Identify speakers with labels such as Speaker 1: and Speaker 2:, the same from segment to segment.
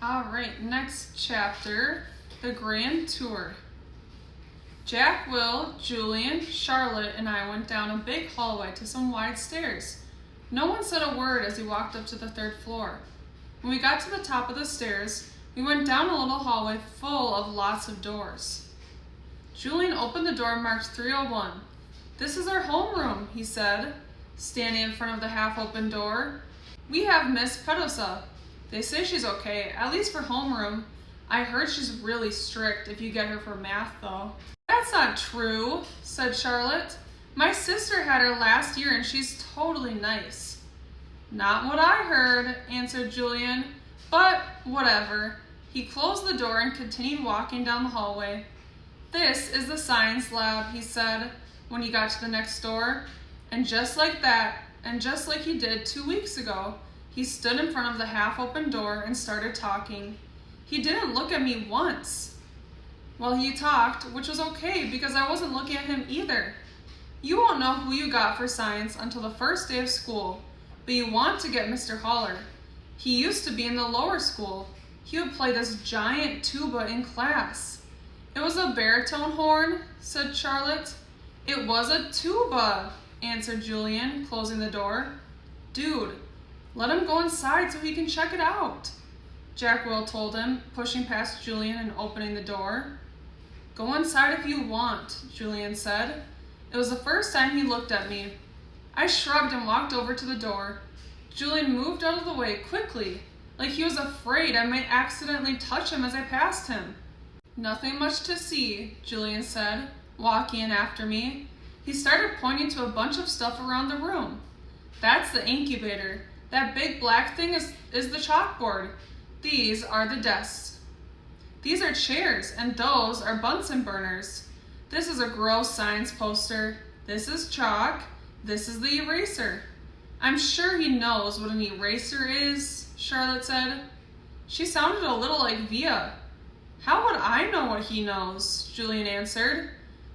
Speaker 1: All right, next chapter, the grand tour. Jack, Will, Julian, Charlotte, and I went down a big hallway to some wide stairs. No one said a word as we walked up to the third floor. When we got to the top of the stairs, we went down a little hallway full of lots of doors. Julian opened the door marked 301. "This is our homeroom," he said, standing in front of the half-open door. "We have Miss Pedosa. They say she's okay, at least for homeroom. I heard she's really strict if you get her for math, though." "That's not true," said Charlotte. "My sister had her last year and she's totally nice." "Not what I heard," answered Julian, "but whatever." He closed the door and continued walking down the hallway. "This is the science lab," he said when he got to the next door. And just like that, and just like he did 2 weeks ago, he stood in front of the half-open door and started talking. He didn't look at me once. Well, he talked, which was okay because I wasn't looking at him either. You won't know who you got for science until the first day of school, but you want to get Mr. Haller. He used to be in the lower school. He would play this giant tuba in class. "It was a baritone horn," said Charlotte. "It was a tuba," answered Julian, closing the door. "Dude, let him go inside so he can check it out," Jack Will told him, pushing past Julian and opening the door. "Go inside if you want," Julian said. It was the first time he looked at me. I shrugged and walked over to the door. Julian moved out of the way quickly, like he was afraid I might accidentally touch him as I passed him. "Nothing much to see," Julian said, walking in after me. He started pointing to a bunch of stuff around the room. "That's the incubator. That big black thing is the chalkboard. These are the desks. These are chairs, and those are Bunsen burners. This is a gross science poster. This is chalk. This is the eraser." "I'm sure he knows what an eraser is," Charlotte said. She sounded a little like Via. "How would I know what he knows?" Julian answered.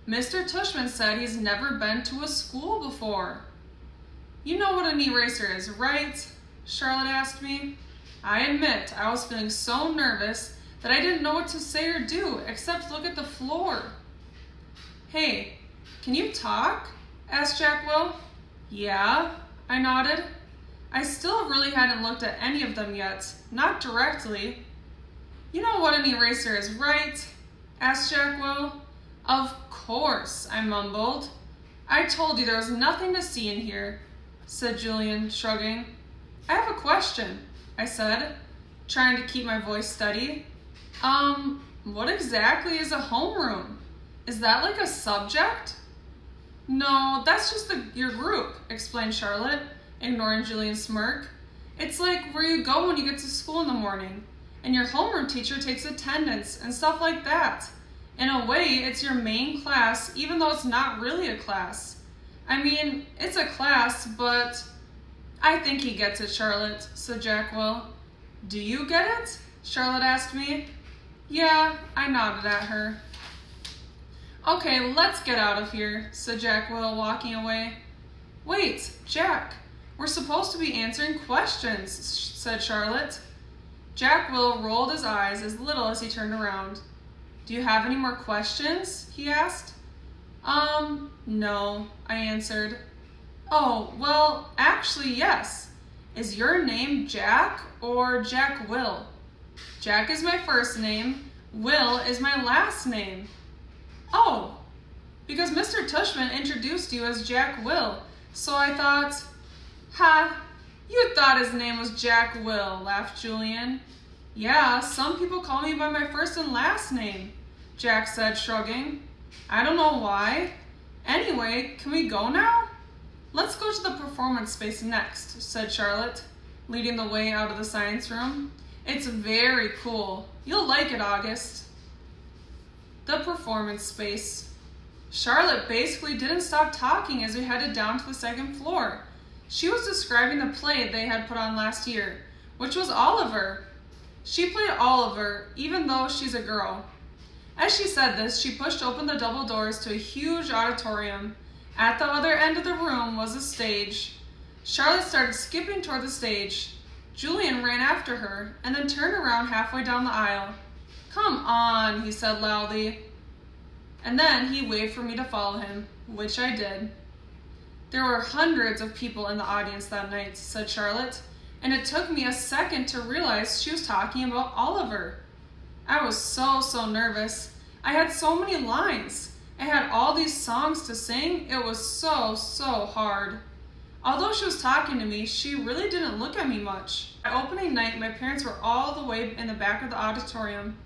Speaker 1: "Mr. Tushman said he's never been to a school before." "You know what an eraser is, right?" Charlotte asked me. I admit I was feeling so nervous that I didn't know what to say or do except look at the floor. "Hey, can you talk?" asked Jack Will. "Yeah," I nodded. I still really hadn't looked at any of them yet, not directly. "You know what an eraser is, right?" asked Jack Will. "Of course," I mumbled. "I told you there was nothing to see in here," said Julian, shrugging. "I have a question," I said, trying to keep my voice steady. What exactly is a homeroom? Is that like a subject?" "No, that's just your group," explained Charlotte, ignoring Julian's smirk. "It's like where you go when you get to school in the morning, and your homeroom teacher takes attendance and stuff like that. In a way, it's your main class, even though it's not really a class. I mean, it's a class, but..." "I think he gets it, Charlotte," said Jack Will. "Do you get it?" Charlotte asked me. "Yeah," I nodded at her. "Okay, let's get out of here," said Jack Will, walking away. "Wait, Jack, we're supposed to be answering questions," said Charlotte. Jack Will rolled his eyes as little as he turned around. "Do you have any more questions?" he asked. No," I answered. "Oh, well, actually, yes. Is your name Jack or Jack Will?" "Jack is my first name. Will is my last name." "Oh, because Mr. Tushman introduced you as Jack Will, so I thought..." "Ha, you thought his name was Jack Will," laughed Julian. "Yeah, some people call me by my first and last name," Jack said, shrugging. "I don't know why. Anyway, can we go now?" "Let's go to the performance space next," said Charlotte, leading the way out of the science room. "It's very cool. You'll like it, August." The performance space. Charlotte basically didn't stop talking as we headed down to the second floor. She was describing the play they had put on last year, which was Oliver. She played Oliver, even though she's a girl. As she said this, she pushed open the double doors to a huge auditorium. At the other end of the room was a stage. Charlotte started skipping toward the stage. Julian ran after her and then turned around halfway down the aisle. "Come on," he said loudly. And then he waved for me to follow him, which I did. "There were hundreds of people in the audience that night," said Charlotte, and it took me a second to realize she was talking about Oliver. I was so nervous. I had so many lines. I had all these songs to sing. It was so hard. Although she was talking to me, she really didn't look at me much. At opening night, my parents were all the way in the back of the auditorium,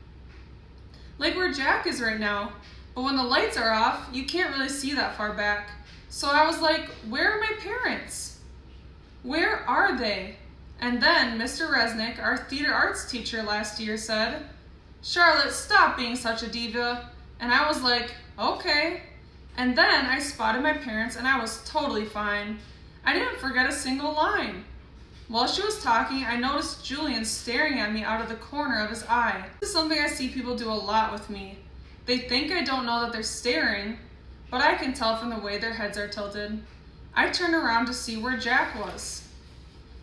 Speaker 1: like where Jack is right now. But when the lights are off, you can't really see that far back. So I was like, where are my parents? Where are they? And then Mr. Resnick, our theater arts teacher last year, said, "Charlotte, stop being such a diva." And I was like, okay. And then I spotted my parents and I was totally fine. I didn't forget a single line. While she was talking, I noticed Julian staring at me out of the corner of his eye. This is something I see people do a lot with me. They think I don't know that they're staring, but I can tell from the way their heads are tilted. I turned around to see where Jack was.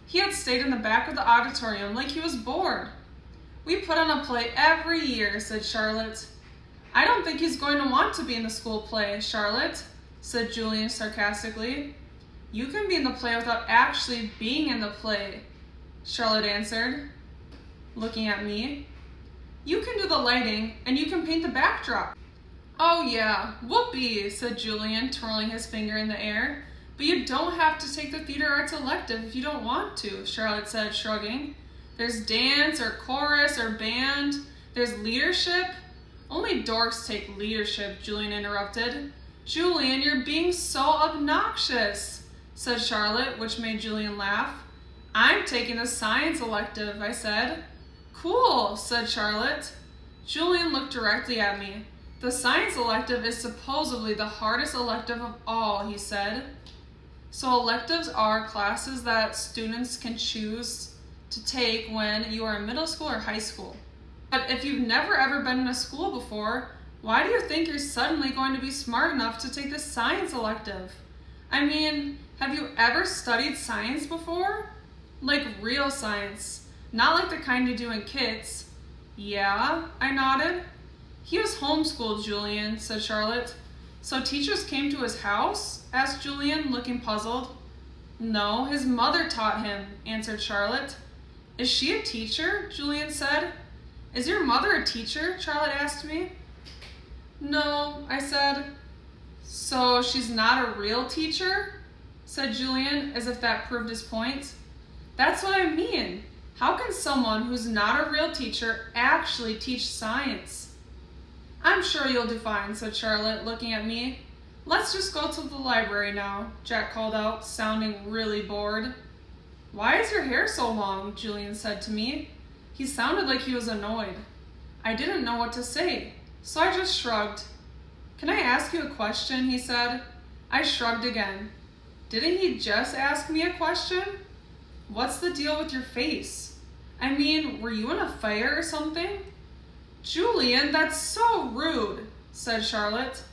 Speaker 1: He had stayed in the back of the auditorium like he was bored. "We put on a play every year," said Charlotte. "I don't think he's going to want to be in the school play, Charlotte," said Julian sarcastically. "You can be in the play without actually being in the play," Charlotte answered, looking at me. "You can do the lighting, and you can paint the backdrop." "Oh yeah, whoopee," said Julian, twirling his finger in the air. "But you don't have to take the theater arts elective if you don't want to," Charlotte said, shrugging. "There's dance or chorus or band. There's leadership." "Only dorks take leadership," Julian interrupted. "Julian, you're being so obnoxious," said Charlotte, which made Julian laugh. "I'm taking the science elective," I said. "Cool," said Charlotte. Julian looked directly at me. "The science elective is supposedly the hardest elective of all," he said. So electives are classes that students can choose to take when you are in middle school or high school. But if you've never ever been in a school before, why do you think you're suddenly going to be smart enough to take the science elective? I mean, have you ever studied science before? Like real science, not like the kind you do in kits. "Yeah," I nodded. "He was homeschooled, Julian," said Charlotte. "So teachers came to his house?" asked Julian, looking puzzled. "No, his mother taught him," answered Charlotte. "Is she a teacher?" Julian said. "Is your mother a teacher?" Charlotte asked me. "No," I said. "So she's not a real teacher?" said Julian, as if that proved his point. "That's what I mean. How can someone who's not a real teacher actually teach science?" "I'm sure you'll do fine," said Charlotte, looking at me. "Let's just go to the library now," Jack called out, sounding really bored. "Why is your hair so long?" Julian said to me. He sounded like he was annoyed. I didn't know what to say, so I just shrugged. "Can I ask you a question?" he said. I shrugged again. Didn't he just ask me a question? "What's the deal with your face? I mean, were you in a fire or something?" "Julian, that's so rude," said Charlotte.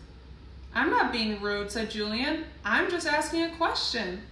Speaker 1: "I'm not being rude," said Julian. "I'm just asking a question."